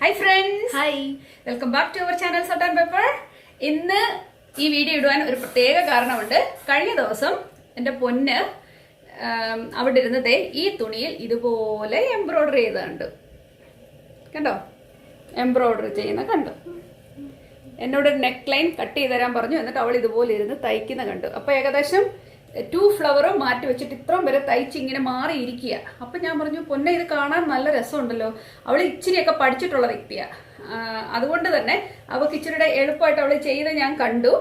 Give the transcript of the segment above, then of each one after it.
Hi friends! Hi! Welcome back to our channel Salt and Pepper. ഇന്ന് ഈ video ഇടുവാൻ ഒരു പ്രത്യേക കാരണമുണ്ട്. കഴിഞ്ഞ ദിവസം എൻ്റെ പൊന്ന് അവിടെ ഇരുന്നതേ ഈ തുണിയിൽ ഇതുപോലെ എംബ്രോയിഡറി ചെയ്ത് കണ്ടു. കണ്ടോ? എംബ്രോയിഡറി ചെയ്യുന്ന കണ്ടു. എന്നോട് നെക്ക് ലൈൻ കട്ട് ചെയ്ത് തരാൻ പറഞ്ഞു. എന്നിട്ട് അവൾ ഇതുപോലെ ഇരുന്ന് തയ്ക്കുന്ന കണ്ടു. അപ്പോൾ ഏകദേശം 2 ഫ്ലവറും മാറ്റി വെച്ചിട്ട് ഇത്രയും വരെ തയ്ച്ച് ഇങ്ങനെ മാറിയിരിക്കുക. അപ്പം ഞാൻ പറഞ്ഞു, പൊന്നെ ഇത് കാണാൻ നല്ല രസമുണ്ടല്ലോ. അവൾ ഇച്ചിരിയൊക്കെ പഠിച്ചിട്ടുള്ള വ്യക്തിയാണ്. അതുകൊണ്ട് തന്നെ അവൾക്ക് ഇച്ചിരിയുടെ എളുപ്പമായിട്ട് അവൾ ചെയ്ത് ഞാൻ കണ്ടു.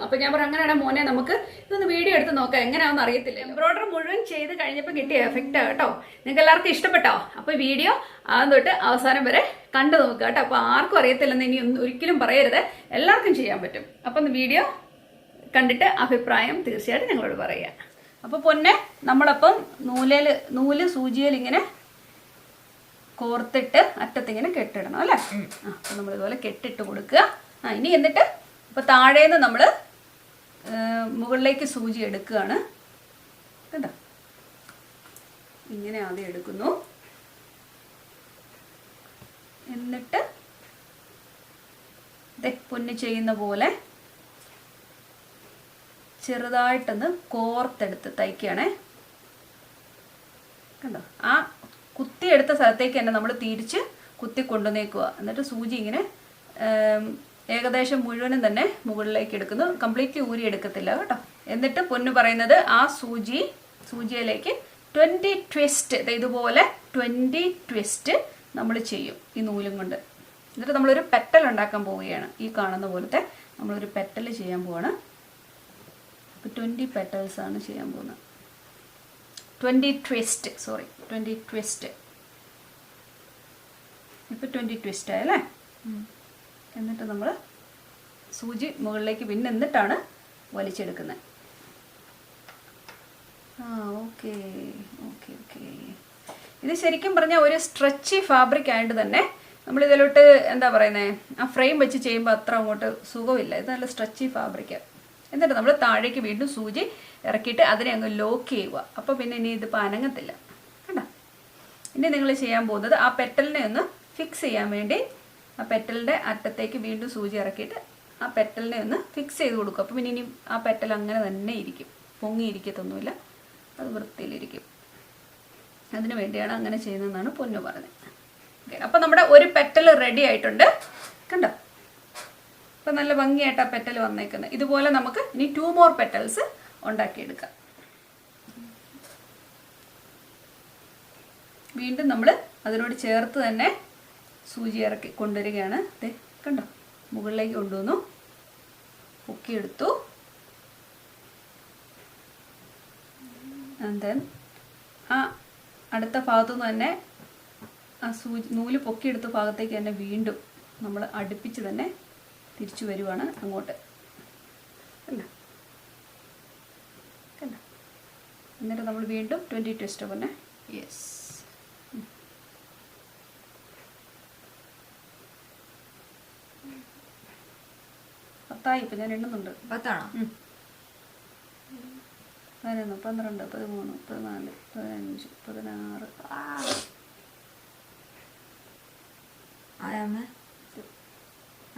അപ്പം ഞാൻ പറഞ്ഞു, അങ്ങനെയാണെങ്കിൽ മോനെ നമുക്ക് ഇതൊന്ന് വീഡിയോ എടുത്ത് നോക്കാം, എങ്ങനെയാണെന്ന് അറിയത്തില്ല. എംബ്രോയിഡറി മുഴുവൻ ചെയ്ത് കഴിഞ്ഞപ്പോൾ കിട്ടിയ എഫക്റ്റാണ് കേട്ടോ. നിങ്ങൾക്ക് എല്ലാവർക്കും ഇഷ്ടപ്പെട്ടോ? അപ്പോൾ വീഡിയോ ആദ്യം തൊട്ട് അവസാനം വരെ കണ്ടു നോക്കുക കേട്ടോ. അപ്പോൾ ആർക്കും അറിയത്തില്ലെന്ന് ഇനി ഒരിക്കലും പറയരുത്, എല്ലാവർക്കും ചെയ്യാൻ പറ്റും. അപ്പം വീഡിയോ കണ്ടിട്ട് അഭിപ്രായം തീർച്ചയായിട്ടും ഞങ്ങളോട് പറയുക. അപ്പോൾ പൊന്നെ നമ്മളപ്പം നൂല് സൂചിയിൽ ഇങ്ങനെ കോർത്തിട്ട് അറ്റത്തിങ്ങനെ കെട്ടിടണം അല്ലേ? അപ്പം നമ്മളിതുപോലെ കെട്ടിട്ട് കൊടുക്കുക. ഇനി എന്നിട്ട് അപ്പോൾ താഴേന്ന് നമ്മൾ മുകളിലേക്ക് സൂചി എടുക്കുകയാണ് കേട്ടോ. ഇങ്ങനെ ആദ്യം എടുക്കുന്നു. എന്നിട്ട് പൊന്ന് ചെയ്യുന്ന പോലെ ചെറുതായിട്ടൊന്ന് കോർത്തെടുത്ത് തയ്ക്കുകയാണേ. കണ്ടോ? ആ കുത്തിയെടുത്ത സ്ഥലത്തേക്ക് തന്നെ നമ്മൾ തിരിച്ച് കുത്തി കൊണ്ടുവന്നേക്കുക. എന്നിട്ട് സൂചി ഇങ്ങനെ ഏകദേശം മുഴുവനും തന്നെ മുകളിലേക്ക് എടുക്കുന്നു. കംപ്ലീറ്റ്ലി ഊരി എടുക്കത്തില്ല കേട്ടോ. എന്നിട്ട് പൊന്നു പറയുന്നത് ആ സൂചിയിലേക്ക് 20 ട്വിസ്റ്റ്, ഇതുപോലെ 20 ട്വിസ്റ്റ് നമ്മൾ ചെയ്യും ഈ നൂലും കൊണ്ട്. എന്നിട്ട് നമ്മളൊരു പെറ്റൽ ഉണ്ടാക്കാൻ പോവുകയാണ്. ഈ കാണുന്ന പോലത്തെ നമ്മളൊരു പെറ്റൽ ചെയ്യാൻ പോവാണ്. അപ്പോൾ 20 പെറ്റൽസ് ആണ് ചെയ്യാൻ പോകുന്നത്. 20 ട്വിസ്റ്റ്. ഇപ്പോൾ 20 ട്വിസ്റ്റ് ആയല്ലേ? എന്നിട്ട് നമ്മൾ സൂചി മുകളിലേക്ക് പിന്നെ എന്നിട്ടാണ് വലിച്ചെടുക്കുന്നത്. ഓക്കെ. ഇത് ശരിക്കും പറഞ്ഞാൽ ഒരു സ്ട്രെച്ചി ഫാബ്രിക് ആയിട്ട് തന്നെ നമ്മളിതിലോട്ട് എന്താ പറയുന്നത്, ആ ഫ്രെയിം വെച്ച് ചെയ്യുമ്പോൾ അത്ര അങ്ങോട്ട് സുഖമില്ല. ഇത് നല്ല സ്ട്രെച്ചി ഫാബ്രിക്കാണ്. എന്നിട്ട് നമ്മൾ താഴേക്ക് വീണ്ടും സൂചി ഇറക്കിയിട്ട് അതിനെ അങ്ങ് ലോക്ക് ചെയ്യുക. അപ്പോൾ പിന്നെ ഇനി ഇതിപ്പോൾ അനങ്ങത്തില്ല കണ്ടോ. ഇനി നിങ്ങൾ ചെയ്യാൻ പോകുന്നത് ആ പെറ്റലിനെ ഒന്ന് ഫിക്സ് ചെയ്യാൻ വേണ്ടി ആ പെറ്റലിൻ്റെ അറ്റത്തേക്ക് വീണ്ടും സൂചി ഇറക്കിയിട്ട് ആ പെറ്റലിനെ ഒന്ന് ഫിക്സ് ചെയ്ത് കൊടുക്കും. അപ്പോൾ പിന്നെ ഇനി ആ പെറ്റൽ അങ്ങനെ തന്നെ ഇരിക്കും, പൊങ്ങിയിരിക്കത്തൊന്നുമില്ല, അത് വൃത്തിയിലിരിക്കും. അതിനു വേണ്ടിയാണ് അങ്ങനെ ചെയ്യുന്നതെന്നാണ് പൊന്നു പറഞ്ഞത്. ഓക്കെ, അപ്പോൾ നമ്മുടെ ഒരു പെറ്റൽ റെഡി ആയിട്ടുണ്ട് കണ്ടോ. അപ്പം നല്ല ഭംഗിയായിട്ട് ആ പെറ്റൽ വന്നേക്കുന്നത്. ഇതുപോലെ നമുക്ക് ഇനി 2 more പെറ്റൽസ് ഉണ്ടാക്കിയെടുക്കാം. വീണ്ടും നമ്മൾ അതിനോട് ചേർത്ത് തന്നെ സൂചി ഇറക്കി കൊണ്ടുവരികയാണ്. കണ്ടോ, മുകളിലേക്ക് കൊണ്ടുവന്നു, പൊക്കിയെടുത്തു. ആൻഡ് ദെൻ ആ അടുത്ത ഭാഗത്തുനിന്ന് തന്നെ ആ നൂല് പൊക്കിയെടുത്ത ഭാഗത്തേക്ക് തന്നെ വീണ്ടും നമ്മൾ അടുപ്പിച്ച് തന്നെ തിരിച്ചു വരുവാണ് അങ്ങോട്ട്. കണ്ടോ. എന്നിട്ട് നമ്മൾ വീണ്ടും 20 ട്വിസ്റ്റ് പറഞ്ഞേ. യെസ്, പത്തായി. ഇപ്പം ഞാൻ എണ്ണുന്നുണ്ട്. 10 ആണോ? 11, 12, 13, 14, 15, 16.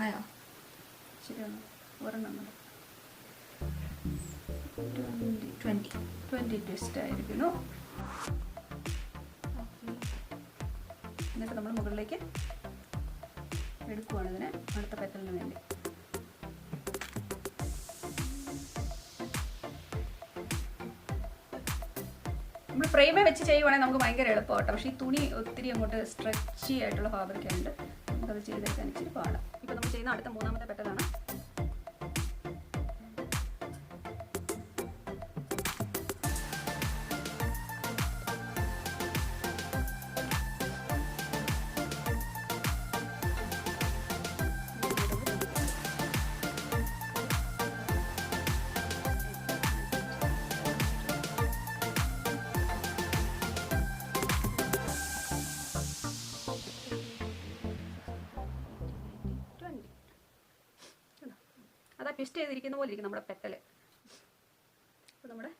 ആയോ? ശരിയാണ്, ഒരെണ്ണം 20 ട്വിസ്റ്റ് ആയിരിക്കുന്നു. എന്നിട്ട് നമ്മൾ മുകളിലേക്ക് എടുക്കുവാണ് ഇതിനെ അടുത്ത പെറ്റലിന് വേണ്ടി. നമ്മൾ ഫ്രെയിമേ വെച്ച് ചെയ്യുവാണെങ്കിൽ നമുക്ക് ഭയങ്കര എളുപ്പമാട്ടോ. പക്ഷേ ഈ തുണി ഒത്തിരി അങ്ങോട്ട് സ്ട്രെച്ചി ആയിട്ടുള്ള ഫാബ്രിക് ആയതുകൊണ്ട് നമുക്കത് ചെയ്തെടുക്കാൻ ഇച്ചിരി പാടാം. ഇപ്പോൾ നമ്മൾ ചെയ്യുന്ന അടുത്ത 3ാമത്തെ പെറ്റലാണ്. അതാ ട്വിസ്റ്റ് ചെയ്തിരിക്കുന്ന പോലെ ഇരിക്കും നമ്മുടെ പെറ്റൽ. അപ്പോൾ നമ്മുടെ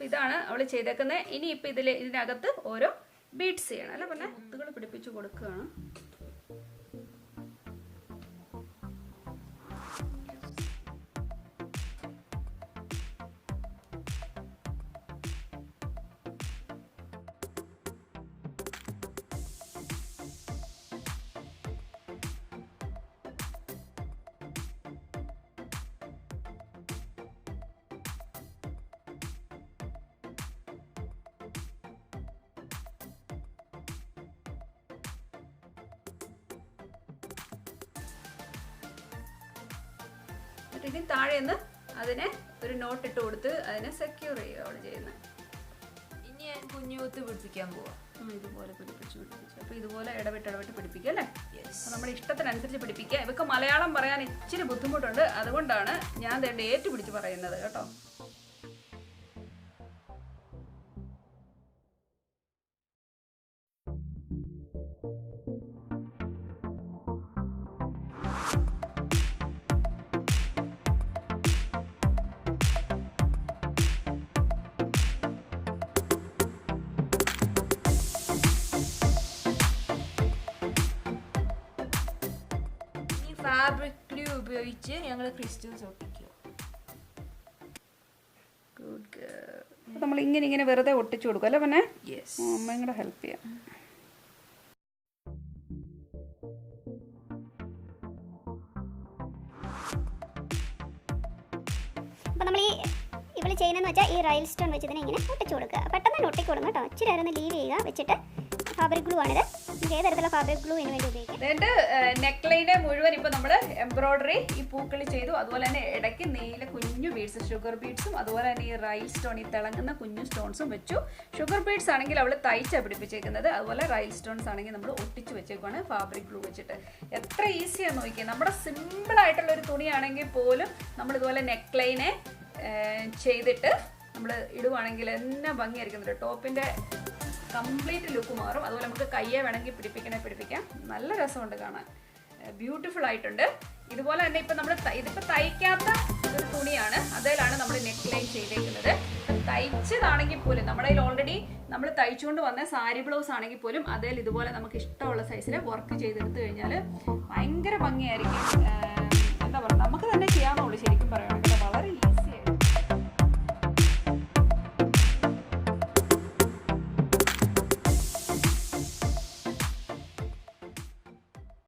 ഇതാണ് അവൾ ചെയ്തേക്കുന്നത്. ഇനി ഇപ്പം ഇതിനകത്ത് ഓരോ ബീഡ്സ് ചെയ്യണം അല്ലേ പറഞ്ഞ മുത്തുകൾ പിടിപ്പിച്ച് കൊടുക്കുകയാണ്. ഇനി താഴെ നിന്ന് അതിനെ ഒരു നോട്ട് ഇട്ട് കൊടുത്ത് അതിനെ സെക്യൂർ ചെയ്യുക അവള് ചെയ്യുന്നത്. ഇനി ഞാൻ കുഞ്ഞുകുത്ത് പിടിപ്പിക്കാൻ പോവാം. ഇതുപോലെ പിടിപ്പിച്ച് അപ്പൊ ഇതുപോലെ ഇടവിട്ട് പിടിപ്പിക്കുക അല്ലേ? നമ്മുടെ ഇഷ്ടത്തിനനുസരിച്ച് പിടിപ്പിക്കുക. ഇവക്ക് മലയാളം പറയാൻ ഇച്ചിരി ബുദ്ധിമുട്ടുണ്ട്, അതുകൊണ്ടാണ് ഞാൻ ഡേറ്റ് പിടിച്ച് പറയുന്നത് കേട്ടോ. ഫാബ്രിക് ഗ്ലൂ ഉപയോഗിച്ച് ഞങ്ങൾ ക്രിസ്റ്റൽസ് ഒട്ടിക്കുക. നമ്മൾ ഇങ്ങനെ വെറുതെ ഒട്ടിച്ചു കൊടുക്കും അല്ലേ പിന്നെ? യെസ്, അമ്മയും കൂടെ ഹെൽപ്പ് ചെയ്യാം. അപ്പോൾ നമ്മൾ ഇവള് ചെയ്യുന്നതെന്ന് വെച്ചാൽ ഈ റൈൽ സ്റ്റോൺ വെച്ച് ഇതിനെ ഇങ്ങനെ ഒട്ടിച്ചു കൊടുക്കുക. പെട്ടെന്ന് തന്നെ ഒട്ടിക്കൊടുക്കും കേട്ടോ. ഇച്ചിരി നേരം ലീവ് ചെയ്യുക വെച്ചിട്ട്. ഫാബ്രിക് ഗ്ലൂ ആണിത്. ഏത് തരത്തിലുള്ള ഫാബ്രിക് ഗ്ലൂ ഇതിന് വേണ്ടി ഉപയോഗിക്കാം. എന്നിട്ട് നെക്ലൈനെ മുഴുവൻ ഇപ്പൊ നമ്മള് എംബ്രോയിഡറി ഈ പൂക്കളി ചെയ്തു. അതുപോലെ തന്നെ ഇടയ്ക്ക് നെയ്യിലെ കുഞ്ഞു ബീഡ്സ്, ഷുഗർ ബീഡ്സും അതുപോലെ തന്നെ ഈ റൈൽ സ്റ്റോൺ, ഈ തിളങ്ങുന്ന കുഞ്ഞു സ്റ്റോൺസും വെച്ചു. ഷുഗർ ബീഡ്സ് ആണെങ്കിൽ അവള് തയ്ച്ചാണ് പിടിപ്പിച്ചേക്കുന്നത്. അതുപോലെ റൈൽ സ്റ്റോൺസ് ആണെങ്കിൽ നമ്മൾ ഒട്ടിച്ചു വെച്ചേക്കുവാണ് ഫാബ്രിക് ഗ്ലൂ വെച്ചിട്ട്. എത്ര ഈസിയാന്ന് നോക്കിയാൽ. നമ്മുടെ സിമ്പിൾ ആയിട്ടുള്ള ഒരു തുണിയാണെങ്കിൽ പോലും നമ്മൾ ഇതുപോലെ നെക്ലൈനെ ചെയ്തിട്ട് നമ്മൾ ഇടുവാണെങ്കിൽ എന്നാ ഭംഗിയായിരിക്കുന്നുണ്ട്. ടോപ്പിന്റെ കംപ്ലീറ്റ് ലുക്ക് മാറും. അതുപോലെ നമുക്ക് കയ്യെ വേണമെങ്കിൽ പിടിപ്പിക്കാം. നല്ല രസമുണ്ട് കാണാൻ, ബ്യൂട്ടിഫുൾ ആയിട്ടുണ്ട്. ഇതുപോലെ തന്നെ ഇപ്പം നമ്മൾ ഇതിപ്പോൾ തയ്ക്കാത്ത ഒരു തുണിയാണ്, അതിലാണ് നമ്മൾ നെക്ക് ലൈൻ ചെയ്തേക്കുന്നത്. തയ്ച്ചതാണെങ്കിൽ പോലും നമ്മുടെ കയ്യിൽ ഓൾറെഡി നമ്മൾ തയ്ച്ചുകൊണ്ട് വന്ന സാരി ബ്ലൗസ് ആണെങ്കിൽ പോലും അതിൽ ഇതുപോലെ നമുക്ക് ഇഷ്ടമുള്ള സൈസിൽ വർക്ക് ചെയ്തെടുത്തു കഴിഞ്ഞാൽ ഭയങ്കര ഭംഗിയായിരിക്കും.